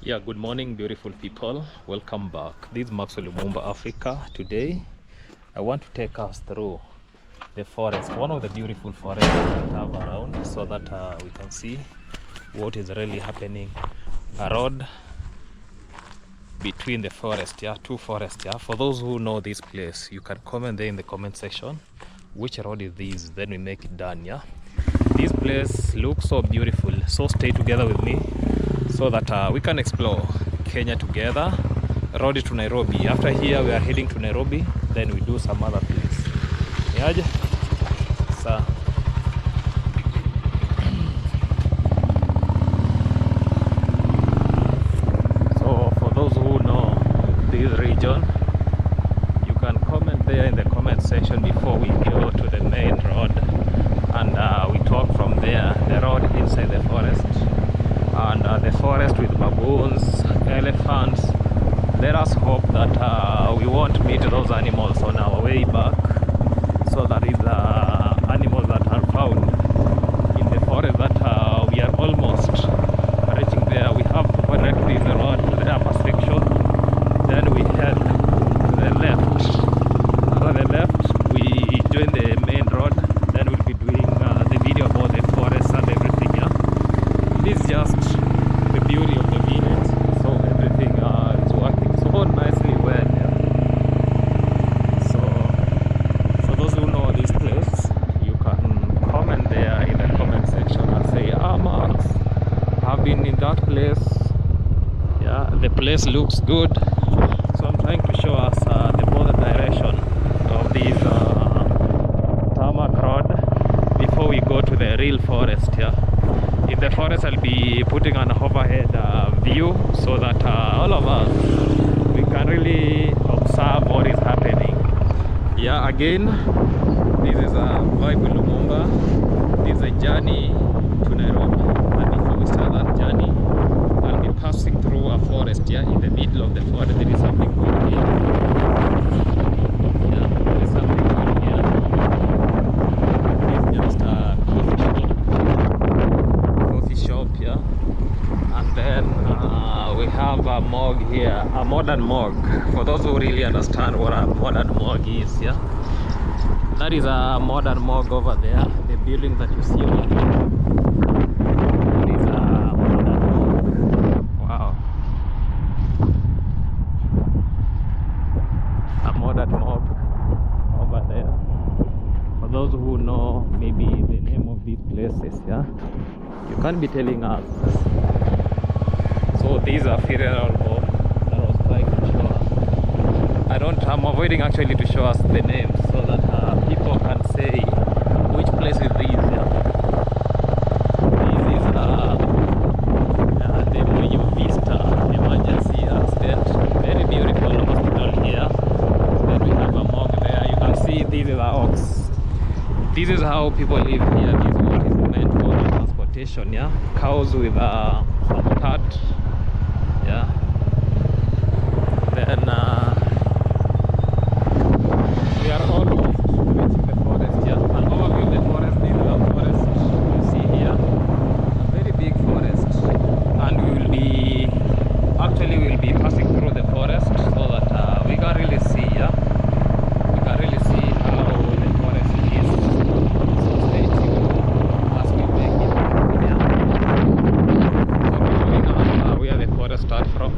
Yeah, good morning, beautiful people. Welcome back. This is Maxwell Lumumba Africa. Today, I want to take us through the forest, one of the beautiful forests that we have around, so that we can see what is really happening. A road between the forest, yeah, two forests, yeah. For those who know this place, you can comment there in the comment section which road is this, then we make it done, yeah. This place looks so beautiful, so stay together with me so that we can explore Kenya together. Road to Nairobi. After here we are heading to Nairobi, then we do some other place. Yaje? Sa. So for those who know this region, you can comment there in the comment section before we go to the main road, and we talk from there, the road inside the forest, and the forest with baboons, elephants. Let us hope that we won't meet those animals on our way back. So that is animals that are found in the forest that we are almost reaching there. We have to connect this road to the upper section, then we head to the left. After the left, we join the main road, then we'll be doing the video about the forest and everything. Yeah, this is just the beauty of the village, so everything is working so nicely well. Yeah. So for those who know this place, you can comment there in the comment section and say, Max, I've been in that place. Yeah, the place looks good. So I'm trying to show us the both direction of this tarmac road before we go to the real forest. Yeah, in the forest I'll be putting an overhead view so that all of us, we can really observe what is happening. Yeah, again, this is a vibe with Lumumba. This is a journey to Nairobi, and before we start that journey, I'll be passing through a forest. Yeah, in the middle of the forest there is something good here. Yeah, there is something good here. It's just a coffee shop, yeah. And then we have a morgue here, a modern morgue. For those who really understand what a modern morgue is, yeah. That is a modern morgue over there, the building that you see over there. That is a modern morgue. Wow. A modern morgue over there. For those who know maybe the name of these places, yeah, you can't be telling us. So these are funeral home that I was trying to show us. I'm avoiding actually to show us the names so that people can say which place is this. Yeah. This is the Moyo Vista Emergency Accident. Very beautiful hospital here. Then we have a morgue there. You can see this is our ox. This is how people live here. This is what is meant for the transportation. Yeah, cows with some cart. Yeah. Then we are almost reaching the forest. Yeah. An overview of the forest. This is the forest you see here. A very big forest, and we will be passing through the forest so that we can really see. Yeah. We can really see how the forest is. So stay tuned as we make it. Yeah. So where the forest start from.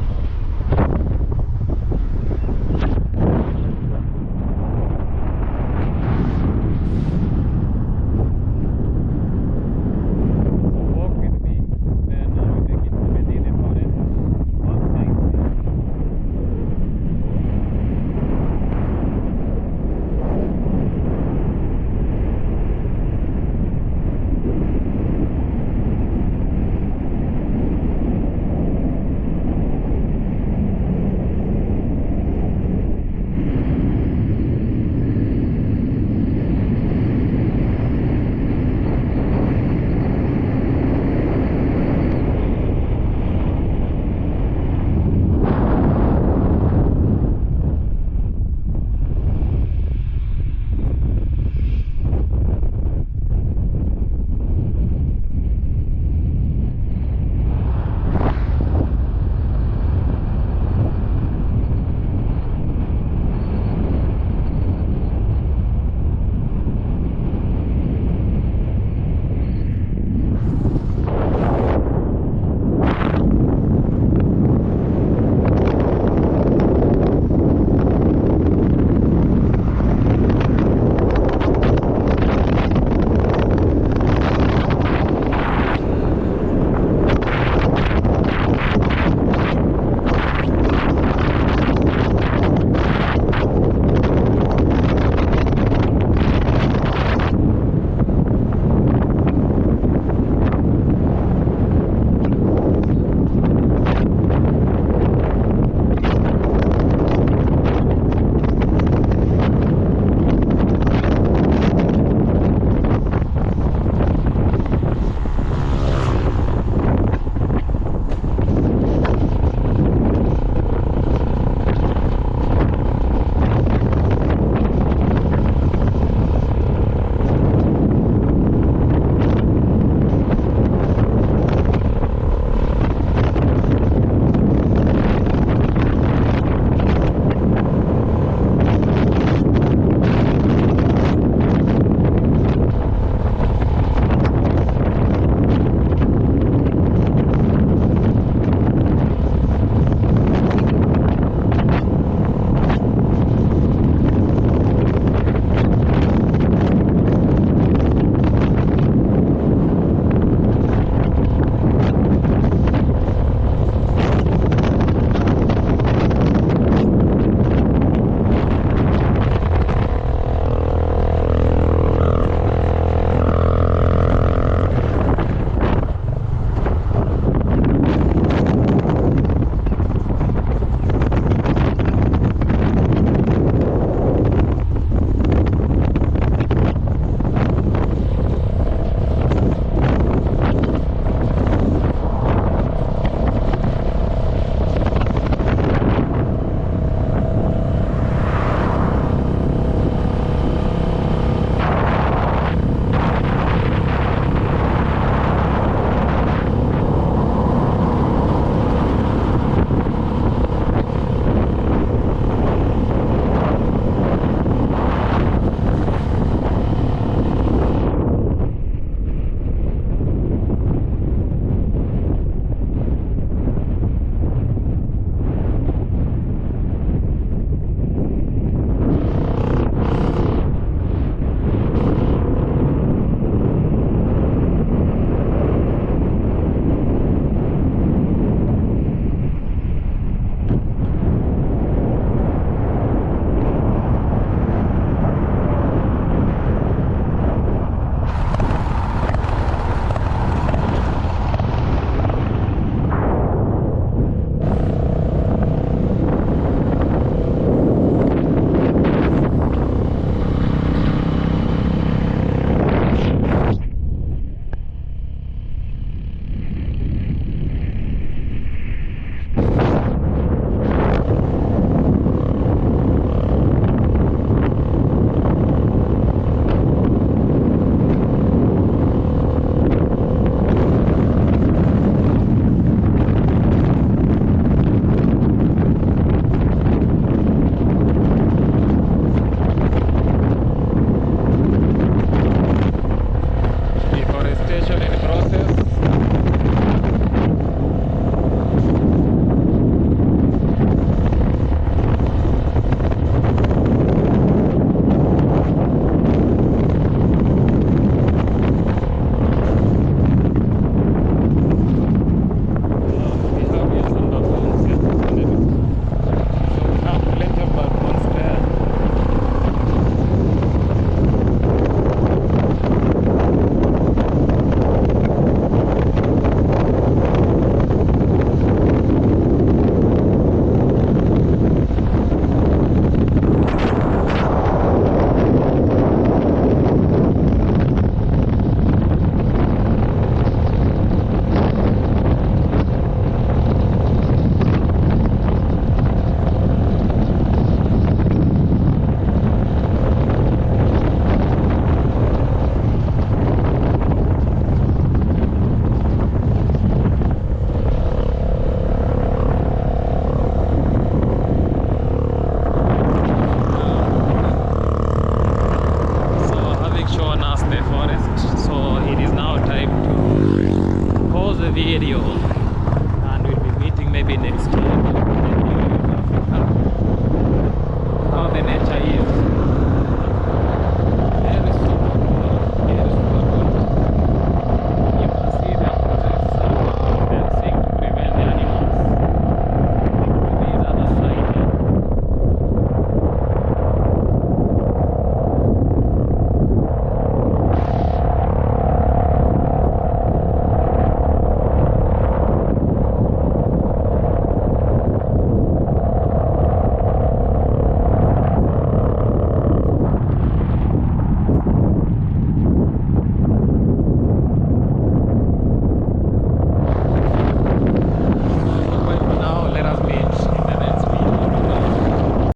was the video, and we'll be meeting maybe next year in Africa. How the nature is.